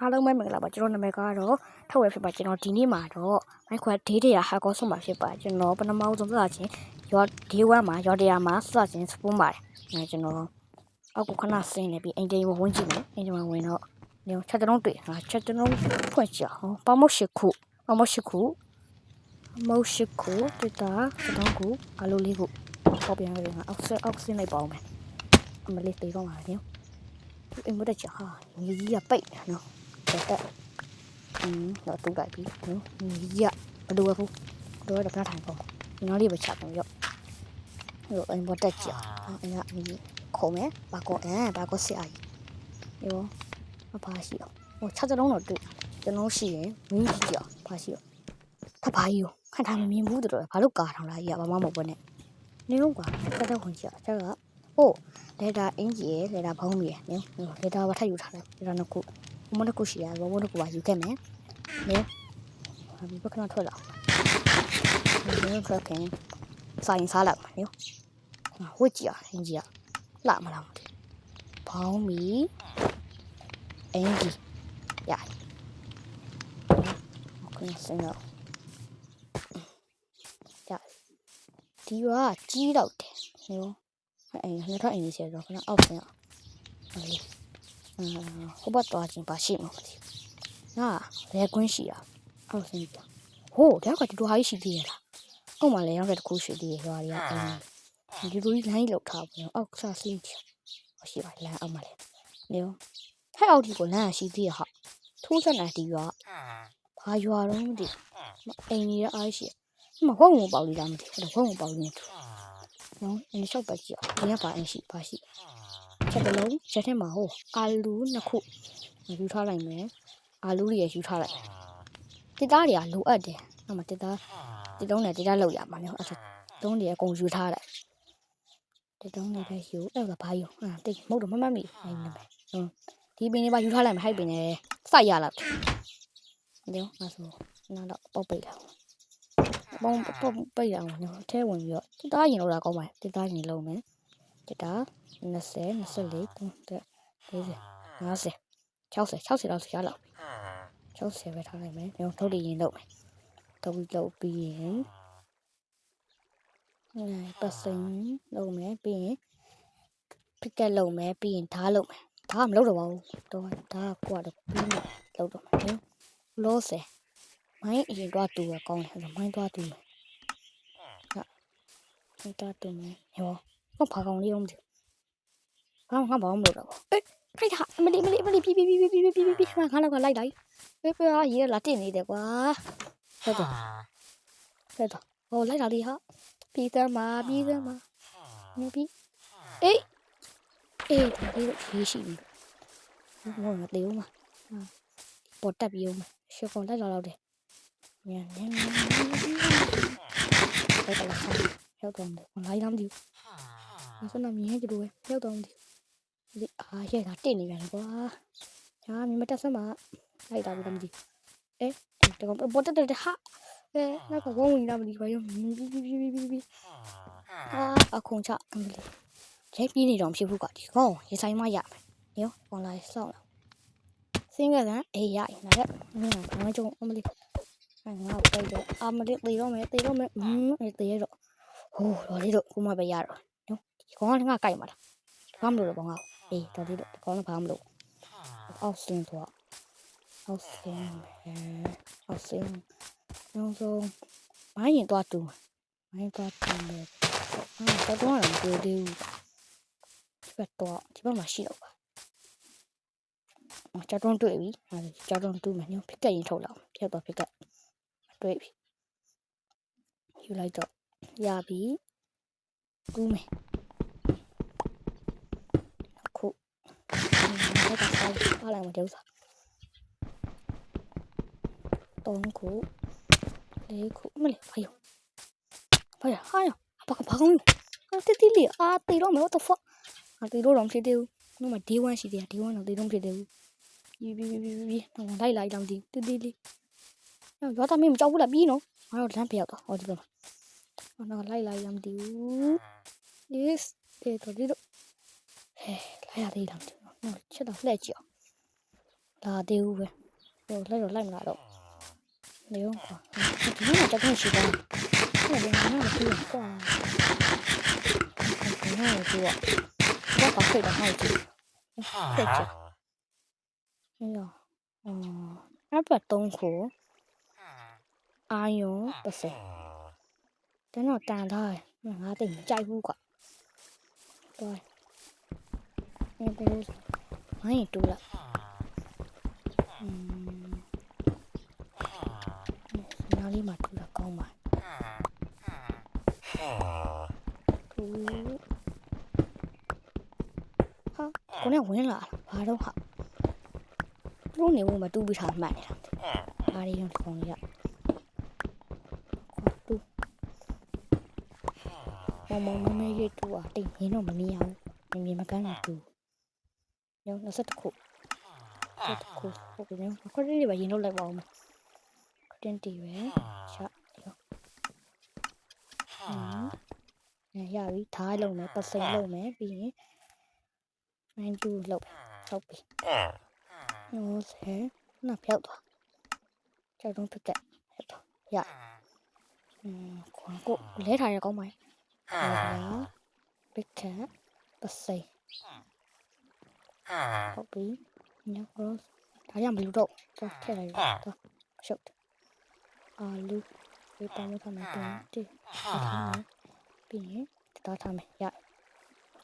အားလုံးပဲမင်္ဂလာပါကျွန်တော်နာမည်ကတော့ထက်ဝဲဖြစ်ပါကျွန်တော်ဒီနေ့မှာတော့မိုက်ခွာဒေးတရာဟာကောဆုံးမှာဖြစ်ပါကျွန်တော်ပထမဆုံးစချင်းရောဒေးဝမ်မှာရောတရားမှာစချင်းစပွန်းပါတယ်ကျွန်တော်အောက်ကိုခဏဆင်းနေပြီးအိမ်တိမ်ဝန်းကြည့်မယ်အိမ်တိမ်ဝင်တော့ညချက်တုံးတွေ့ချက်တုံးဖွင့်ချအောင်ပေါမရှိခုမောရှိခုတွေ့တာချက်တုံးခုအလိုလေးကိုပေါပြန်ရတယ်ငါအောက်ဆင်းလိုက်ပါအောင်မယ်အမလေးတေးတော့ပါညအိမ်မတက်ချဟာညီကြီးကပိတ်နော်တက်တော့တူလိုက်ပြီနော်ညီကြီးကဘလို့ဘူးတော့တော့ထိုင်ပေါ့ငါလေးပဲချတယ်ရောအိမ်မတက်ချအိမ်ကခုံမယ်ဘာကောဆရာကြီးရောဘာရှိအောင်ဟို6လုံးတော့တွေ့ကျွန်တော်ရှိရင်မင်းကြီးကြောဘာရှိအောင်ဖဘာကြီးကိုခန့်ထားမမြင်ဘူးတော့ဘာလို့ကာထောင်လာကြီးကဘာမှမဟုတ်ဘူးနဲ့နေတော့ကွာတက်တော့ခွန်ချာကျတော့ဟိုလေတာအင်ကြီးလေတာဖုံးကြီးနော်လေတာဘာထပ်ယူထားလဲလေတာနှစ်ခုဘုံတစ်ခုရှိရဘောဘုံတစ်ခုပါယူခဲ့မယ်နော်ဒီဘက်ကထွက်လာနော်ထွက်ခင်ဆိုင်စားလိုက်နော်ဝစ်ကြီးအင်ကြီးလှမလားဘောင်းမီအင်ကြီးရโอเคစင်တော့ရဒီကကြီးတော့တယ်နော်နှစ်ထပ်အင်ကြီးဆရာတော့ခဏအောက်ဆင်အောင်ဟိုဘက်သွားခြင်းပါရှိမှာမသိဘူးငါလဲကွင်းရှိရအောက်ဆင်ပြဟိုတယောက်ကဒီလိုဟာရှိသေးရလားအောက်မှာလဲရောက်တဲ့တခုရှိသေးရရွာတွေကဒီလိုကြီးလိုင်းလောက်ထားဘူးအောက်ဆဆင်းချရှိပါလမ်းအောက်မှာလဲနော်ဟဲ့အောက်ဒီကိုလမ်းရှိသေးရဟာထိုးစက်နေဒီရွာဘာရွာတော့မသိအိမ်ကြီးအားရှိမဟုတ်ဘူးပေါ့လေးလားမသိဘူးဟုတ်ပေါ့လေးနဲ့နော်အင်းလျှောက်ပတ်ကြည့်အောင်ဒီကပါအင်းရှိပါရှိချက်တလုံးချက်ထဲမှာဟိုအာလူနှစ်ခုယူထားလိုက်မယ်အာလူတွေယူထားလိုက်တစ်သားတွေကလိုအပ်တယ်အဲ့မှာတစ်တုံးနဲ့တစ်သားလောက်ရမှာနော်အဲ့တုံးတွေအကုန်ယူထားလိုက်တစ်တုံးနဲ့ပဲယူအဲ့ဒါဘာယူတိတ်မဟုတ်တော့မမှတ်မိအဲ့နံပါတ်ဒီပင်လေးပါယူထားလိုက်မယ်ဟိုက်ပင်နဲ့စိုက်ရလောက်တယ်နော်အဲ့ဆိုနောက်တော့ပေါက်ပိတ်လာပေါက်ပိတ်အောင်နော်ထဲဝင်ပြီးတော့တစ်သားရင်လောက်တာကောင်းပါတစ်သားရင်လုံးမယ်တစ်သား20 24 30 40 50 60လောက်ရှာလောက်60ပဲထားလိုက်မယ်ကျွန်တော်ထုတ်ပြီးရင်လုပ်မယ်ထုတ်ပြီးလုပ်ပြီးရင်ပတ်စင်လုပ်မယ်ပြီးရင်ဖိကက်လုပ်မယ်ပြီးရင်ဓာတ်လုပ်မယ်ဓာတ်မလုပ်တော့ပါဘူးတော့ဓာတ်ကွာတော့ပြီးမှလုပ်တော့မယ်လောဆယ်မိုင်းအရင်တော့တူရကောင်းတယ်မိုင်းတော့တူမယ်ဟုတ်တော့တူမယ်ရောဘာကောင်လေးအောင်မသိဘာမှမလုပ်တော့ဘူးခိုက်တာမလေးပြီးခါလောက်ကလိုက်လိုက်ပြရေးလာတင်နေတယ်ကွာဟုတ်တော့ဟိုလိုက်လာလေးဟာပြီးသားမှာနေပြီးအေးဒီရေးရှိပြီဘောမသေးဘူးမပေါ်တက်ပြီးအောင်ရှေ့ကောင်လိုက်လာတော့တယ်မြန်ပဲတော့ရောက်တော့တယ်လိုက်လာမသိဘူးဆန္ဒမြင်ကြလို့ရောက်တော့တယ်ဒီအားရဲတာတင်နေပြန်ကွာဟာမြင်မတက်စမ်းမလိုက်တာဘူးမသိဒီကောင်ပေါ်တက်တယ်ဟာနောက်ကဝုန်းဝင်လာမသိဘူးရောပြီးအခုချအမလီရဲပြေးနေတော့ဖြစ်ဘူးကဒီကောင်ရေဆိုင်မရမယ်ရောကောင်လာစောင့်စင်းကလည်းအေးရနားဘာမှကြုံအမလီငါ့ကိုတော့အမလီတေတော့မယ်တေးရတော့ဟိုတော်လေးတော့ခုမှပဲရတော့နော်ဒီကောင်ကငါကြိုက်မှာလားဘာမလို့တော့ငါအေးတော်လေးတော့ဒီကောင်ကဘာမလို့အောက်ဆင်းတော့အောက်ဆင်းနောက်ဆုံးမိုင်းရင်တော့တူမိုင်းတော့တူမယ်တော့တော့မတွေ့သေးဘူးဒီဘက်မှာရှိတော့ပါကြောက်တုံးတွေ့ပြီကြောက်တုံးတူးမယ်ညဖြစ်ကက်ရင်ထုတ်လောက်ဖြတ်တော့ဖြစ်ကက်တွေ့ပြီယူလိုက်တော့ရပြီတူးမယ်ခုအားလိုက်မကြိုးစား3ခု4ခုမလေးဟာဘာကောင်းတိတိလေးတေတော့မယ် what the fuck တေတော့မဖြစ်သေးဘူးနော်မ day 1ရှိသေးတယ် day 1တော့တေတော့မဖြစ်သေးဘူးပြီးတော့လိုက်တော့တိတိလေးရောတာမင်းမကြောက်ဘူးလားပြီးနော်ငါတော့လမ်းပြရောက်တော့ဟောဒီတော့တော့လိုက်တော့မသိဘူး yes တေတော့ဒီတော့လိုက်ရသေးလားနော်ချက်တော့လှည့်ကြည့် လာသေးဘူးပဲဟိုလိုက်တော့လိုက်မလာတော့နေရောကွာဒီနေ့တက်ခွင့်ရှိတော့အဲ့ဒါငါ့ကိုပြောကွာငါ့ကိုပြောတော့ဘာဖြစ်တော့ဟောက်ကြည့်ဖြစ်ကြဟင်းရောအပတ်3ခုအာယုံ30တန်းတော့တန်ထားတယ်ငါတိတ်မကြိုက်ဘူးကွာတော့ငါပြောငါရင်တူလာနားလေးမှာတူလာကောင်းပါတူဟာကိုနဲ့ဝင်လာဘာတော့ဟာသူတို့နေဝင်မတူပြီးထားမှတ်နေတာဘာတွေရောခေါင်းရတူမောင်မမေးတူอ่ะတိတ်ရင်းတော့မမြင်အောင်မမြင်မကန်းတော့တူရော20ခုဟုတ်ပြီနော်ခရီးတွေပဲရင်တော့လိုက်ပါဦးခတင်တီပဲချရောရပြီထားလုံးမယ်ပစိန်လုံးမယ်ပြီးရင်နိုင်ကျူလောက်ဟုတ်ပြီနော်ဆယ်နားပြောက်သွားကြောက်တော့ဖြစ်တဲ့ဟဲ့တော့ရခွန်ကိုလဲထားရကောင်းပါရဲ့ဘစ်ကပစိန်ဟုတ်ပြီညကောဒါရမလို့တော့ထည့်လိုက်တော့ရှုပ်အာလူဒီပန်းမထားမယ်တင်ပြီးရင်တားထားမယ်ရ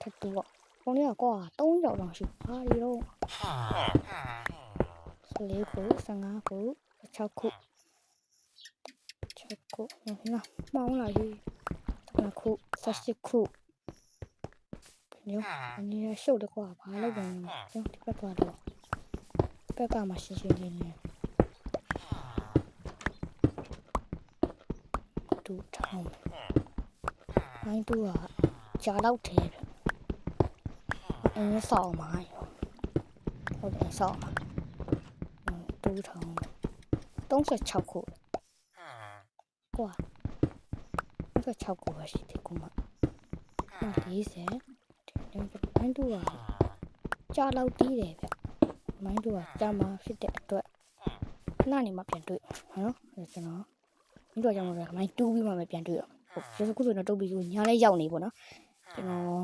ထပ်တူပေါ့ဘုံလေးကွာ3ယောက်လောက်ရှိဘာတွေတော့14ခု15ခု16ခု6ခုနော်မောင်းလာပြီ9ခု18ခုညအနေနဲ့ရှုပ်တယ်ကွာဘာလို့လဲကျွန်တော်ဒီဘက်သွားတော့ဘက်ကမှရှင်းရှင်းလေးနဲ့တူထောင်းဘိုင်းတူကကြားတော့တယ်အင်းဆောင်းမှာဟုတ်တယ်ဆောင်းမှာတူထောင်း36ခုကွာ36ခုပဲရှိတယ်ကွာ40ဒီဘိုင်းတူကကြားတော့တီးတယ်ဗျမိုင်းတူကကြားမှာဖြစ်တဲ့အတွက်ခဏနေမှပြန်တွေ့နော်ကျွန်တော်ဒီတော့ကြောင့်မိုင်းတူးပြီးမှပြန်တွေ့တော့ဟုတ်ဒီခုဆိုတော့တုတ်ပြီးညာလဲရောက်နေပေါ့နော်ကျွန်တော်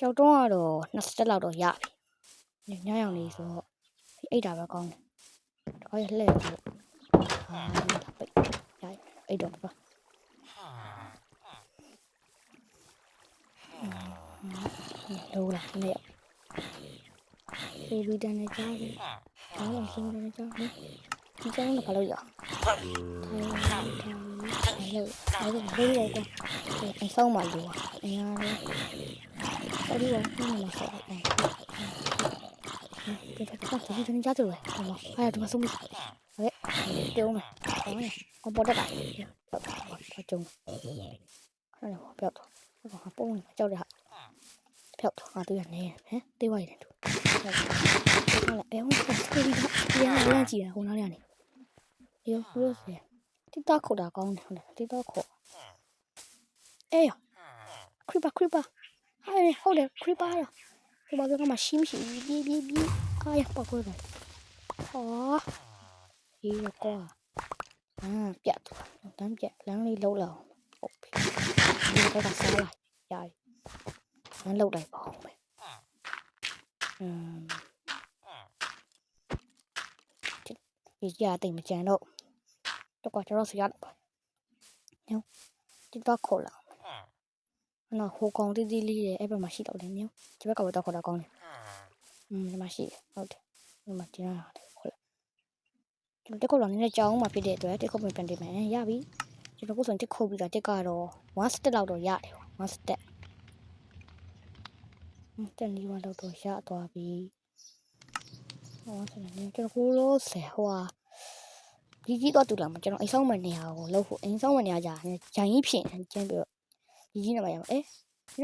ကြောက်တော့ကတော့20လောက်တော့ရပြီညရောက်နေဆိုတော့အိတ်တာပဲကောင်းတယ်တခါရလှည့်ပြီးဒါပိတ်ရအိတ်တော့ပါလိုလာနေဒီဗီဒီယိုနဲ့ကြားတယ်အားလုံးဆုံးတယ်ကြားတယ်ဒီကြောင်းကဘာလို့ရအဲ့ဆောင်းမှလို့အများလေးအဲ့ဒီကတော့မဆောက်ဘူးဒီတော့ကြားတယ်ဟောအဲ့ဒါဆုံးပြီဟဲ့ပြုံးမယ်ဟောပေါ်တက်တာဟုတ်ကြုံအဲ့ဒါပြောက်တော့ဟာပုံးကြောက်တဲ့ဟာဖြောက်သွားတူရနေဟမ်တေးဝိုင်းတယ်တူဟုတ်လားအဲဟိုစတေးဒီကလမ်းကြည့်ရဟိုနားရနေရောရိုးစေတိတာခေါ်တာကောင်းတယ်ဟုတ်လားတိတာခေါ်အေးခရစ်ပါဟဲ့ဟုတ်တယ်ခရစ်ပါရခရစ်ပါကမှရှိမရှိပြီအားရပါခေါ်တယ်ဟောဒီကောပြတ်တန်းပြတ်လမ်းလေးလုံးလောက်ဟုတ်ပြီဒီကစားလိုက်ရတယ်လမ်းလောက်လိုက်ပါဦးမယ်ဒီကြတိတ်မကြမ်းတော့တော့ကျွန်တော်ဆရာတော့ညောဒီတော့ခေါ်လာနော်ဟိုကောင်တီးတီးလေးရဲ့အဲ့ဘက်မှာရှိတော့တယ်ညောဒီဘက်ကတော့ခေါ်တာကောင်းတယ်ဒီမှာရှိတယ်ဟုတ်တယ်ဒီမှာတင်လာတယ်ခေါ်လာကျွန်တော်တက်ခေါ်လာနေတဲ့ကြောင်းမှာဖြစ်တဲ့အတွက်တက်ခေါ်ပြန်တင်မယ်ရပြီကျွန်တော်ကိုဆိုတက်ခေါ်ပြီးတာတက်ကတော့1 step လောက်တော့ရတယ်1 step တက်နေမှတော့ရသွားပြီဟောဆိုနေကျွန်တော်ကိုလို့ဆယ်ဟိုကြီးတော့တူလာမှာကျွန်တော်အိမ်ဆောင်မနေရကိုလို့ဖို့အိမ်ဆောင်မနေရကြဂျိုင်းကြီးဖြစ်ကျင်းပြီးတော့ကြီးနေမှာရမှာအဲ့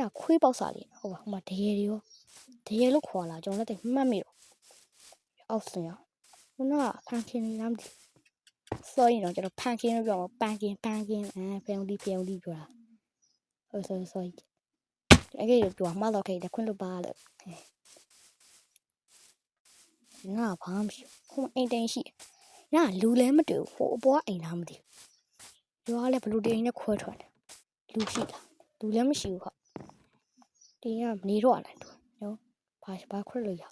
ဒါခွေးပေါက်စားလေးဟုတ်ပါဟိုမှာတရေတွေရောတရေလို့ခေါ်လာကျွန်တော်လည်းတိတ်မှတ်မိတော့အောက်စင်ရခုနကဖန်ခင်းနေလားမသိဆိုရင်တော့ကျွန်တော်ဖန်ခင်းလို့ပြောမှာပန်းကင်းဖျောင်းဒီပြောတာဟုတ်ဆိုအဲ့ဒီပြောမှာတော့ခဲ့တယ်ခွင့်လို့ပါလို့ ငါဘာမှမရှိဟိုအိမ်တိုင်းရှိငါလူလည်းမတွေ့ဘူးဟိုအပေါ်အိမ်လားမသိဘူးရွာလည်းဘလူးတင်းနဲ့ခွဲထွက်တယ်လူရှိလားလူလည်းမရှိဘူးဟာတင်းကနေတော့လိုက်တော့နော်ဘာခွဲလို့ရ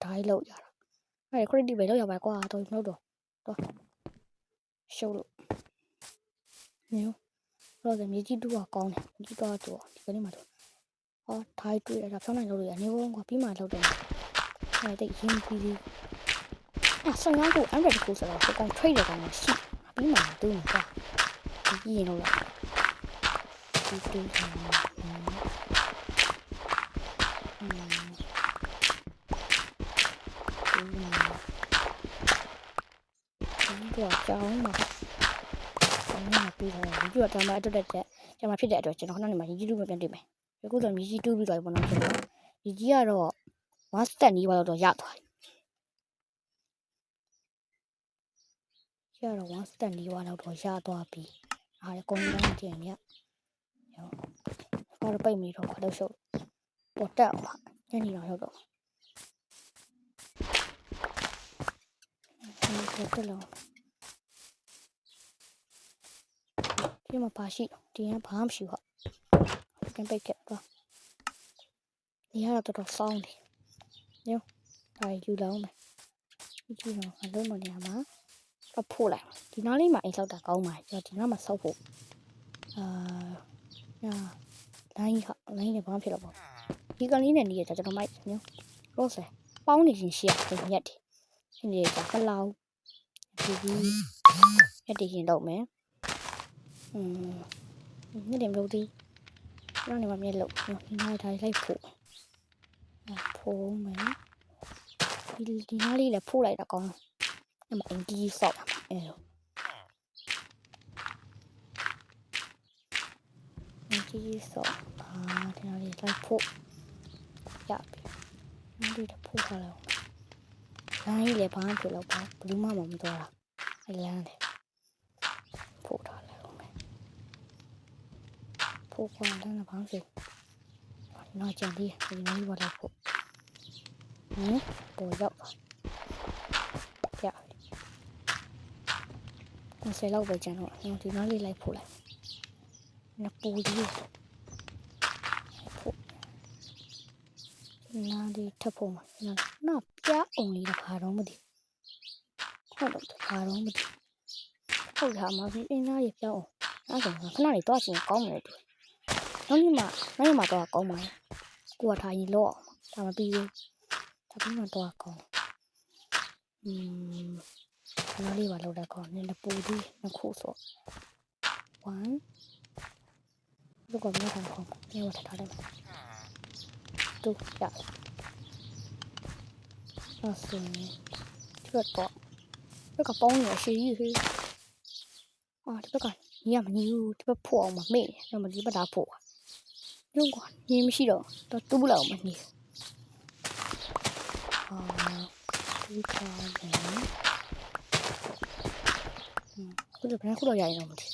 ဓာတ်လောက်ရတာအဲ့ခရစ်တီပဲလောက်ရပါကွာတော့နှုတ်တော့ရှုပ်လို့နော်တော့မြေကြီးတူကကောင်းတယ်မြေကြီးတော့ဒီကနေ့မှတော့ဓာတ်တွေ့ရတာဖြောင်းနိုင်လို့ရနေဘုံကပြီးမှလောက်တယ်အဲ့တိတ်ရင်းပြီး15ခု100ခုဆိုတော့ကောင် trade တယ်ကောင်ရှိပြီးမှတူးမှာကွာဒီရင်တော့ဒီတူးတယ်တော့ကြောင်းမှာပြီးတော့ဒီကတမ်းမအတွက်တက်ကျွန်မဖြစ်တဲ့အတွက်ကျွန်တော်ခဏနေမှာကြီးတူးမပြန်တွေ့မယ်အခုတော့မြကြီးတူးပြီးတော့ပေါ့နော်ကျွန်တော်ဒီကြီးကတော့ one step နီးပါတော့ရသွားပြီကျတော့ one step နီးပါတော့ရသွားပြီအားရကုန်းလုံးကျင်မြတ်ရောတော့ပိတ်မိတော့တော့ရှုပ်ပေါ်တက်အောင်ညနေတော့ရောက်တော့ဒီကတော့ဒီမှာပါရှိဒီကဘာမှမရှိဘူးဟာပြန်ပိတ်ခဲ့တော့ဒီကတော့တော်စောင်းတယ်ညဒါယူလောင်းမယ်ကြည့်တော့အလုံးမနေမှာတော့ဖို့လိုက်ဒီနားလေးမှာအိမ်ဆောက်တာကောင်းပါကျွန်တော်ဒီနားမှာဆောက်ဖို့လိုင်းနဲ့ဘာမှဖြစ်တော့ပေါ့ဒီကလေးနဲ့နေရတာကျွန်တော်မိုက်ညရောဆယ်ပေါင်းနေရှင်ရှိရတယ်ညက်တယ်ဒီနေ့ကကလောင်ဒီရက်တည်ရင်တော့မယ်ညက်တယ်မလို့ဒီနောက်နေမှာမြက်လို့ဒီနားထားလိုက်ဖို့မယ်ဒီနားလေးလည်းဖို့လိုက်တာကောင်းအမအင်ကြီးဆောက်တာအဲလိုအင်ကြီးဆောက်ဒီနားလေးလိုက်ဖို့ရပြီဒီတော့ဖို့ထားလိုက်လိုင်းလည်းဘာမှဖြစ်တော့ပါဘလူးမမတော်တာအဲလမ်းလေဖို့ထားလိုက်အောင်မယ်ဖို့ခွာလမ်းကဘာမှဖြစ်နောက်ကြံသေးဒီနားလေးပေါ်လိုက်ဖို့ပေါ်ရောက်ပါပြဆယ်လောက်ပဲကျန်တော့ဒီနားလေးလိုက်ဖို့လိုက်နှစ်ပူလေးဖို့နားလေးထပ်ဖို့မှာနော်ပြအောင်လေးတော့ဘာတော့မသိဟုတ်တော့ဘာတော့မသိဟုတ်လားမပြီးအင်းသားရေပြောင်းအောင်အဲ့ဒါခဏလေးတော့ချင်းကောင်းမယ်တူနောက်နေ့မှတော့ကောင်းပါရဲ့ကိုကထားရင်လော့ဒါမပြီးဘူးဒါပြီးမှတော့ကောင်းနားလေးပါလောက်တဲ့ကောင်းနေပူလေးနှစ်ခုဆို1ဒီကောမြတ်ထားကောင်းပြေဝထားတယ်တူရအဲ့ဆိုရင်ဒီတော့ပေါင်းရရှိကြီးဟေးဒီဘက်ကညီမညီဘူးဒီဘက်ဖို့အောင်မမေ့တော့မဒီဘက်ဒါဖို့ညုံကွာညီမရှိတော့တူးလောက်မနေဒီကားတယ်ခုတော့ဘယ်ခုတော့ရရင်တော့မသိ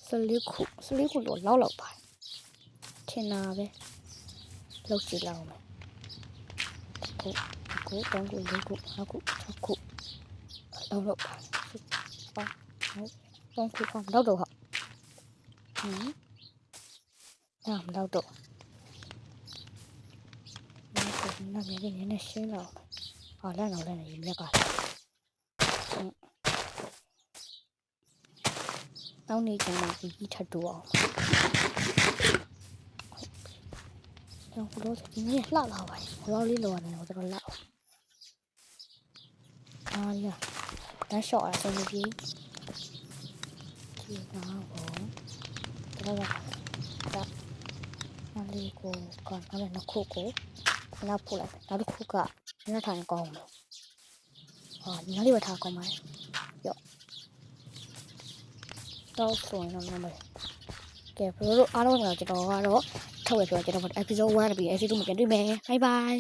14ခုတော့လောက်ပါထင်တာပဲလောက်ကြည့်လောက်မယ်ခု3ခု4ခု5ခု6ခုလောက်ပါ3ခုလောက်တော့မလောက်တော့那别的人那心了，烂了人家干。နောက်နေကျမှဒီထပ်တူအောင်ကျွန်တော်တို့ဒီနေ့လှလာပါဘောလေးလောရတယ်တော့တော်လှရတန်းလျှော့အားဆုံးပြီးဒီကတော့တော်ဒါလေးကိုကတော့နှစ်ခုကိုနောက်ပို့လိုက်နောက်တစ်ခုကညထိုင်ကောင်းလို့ညီလေးပဲထားကောင်းပါရော့တော့ဆိုရင်တော့မယ်ကဲဘယ်လိုအားလုံးကတော့ကျွန်တော်ကတော့ထုတ်ရပြောကျွန်တော် episode 1ပြီး episode 2မှာပြန်တွေ့မယ် bye bye